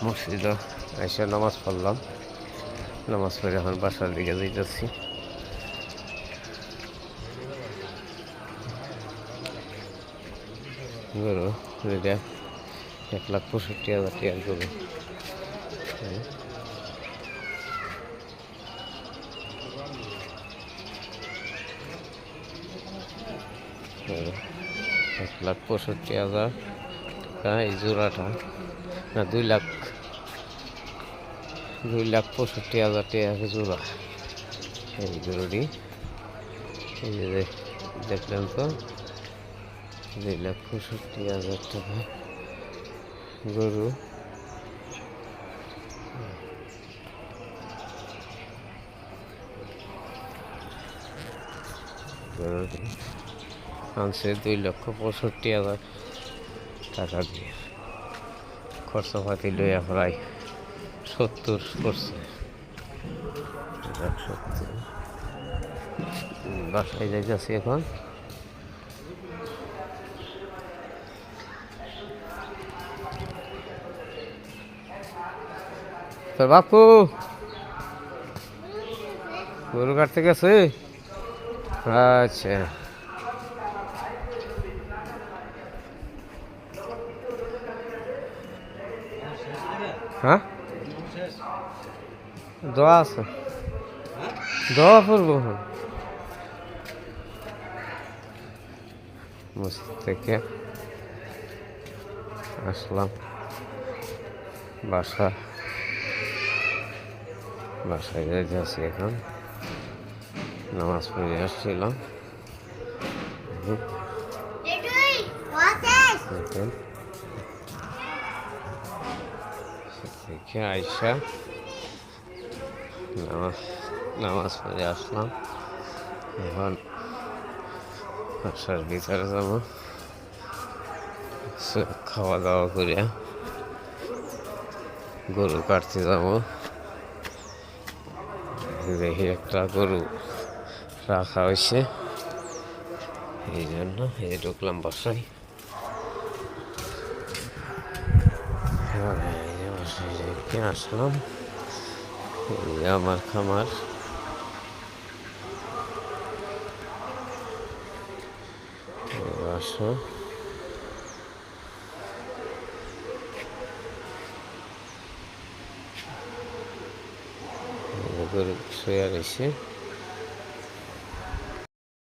মসজিদে এসে নামাজ পড়লাম, নামাজ পড়ে এখন বাসার দিকে যাইতেছি। গরু এটা 1,65,000 গরু। 1,65,000 টাকা এই জোড়াটা, না 2,65,000 টাকা জোড়া এই গরুটি। এই যে দেখলেন তো, 2,65,000 টাকা গরু। গরুটি আনছে 2,65,000 টাকা দিয়ে, খরচাপাতি লইয়া প্রায় 70 করছে। বাসায় যাইতেছি এখন। তো বাপু গরু কাটতে গেছে? আচ্ছা, হ্যাঁ দোয়া আছে, দোয়া করবো। মসজিদ থেকে আসলাম বাসায় যাইতেছি এখন। নামাজ পড়ে আসছিলাম, থেকে আইসা নামাজ পড়ে আসলাম। এখন বাসার ভিতরে যাব, খাওয়া দাওয়া করে গরু কাটতে যাব। দেখি একটা গরু রাখা হয়েছে, এই জন্য এই ঢুকলাম বাসায়। বাসায় আসলাম, আমার খামার। বাসা গরু শুয়ে রয়েছে।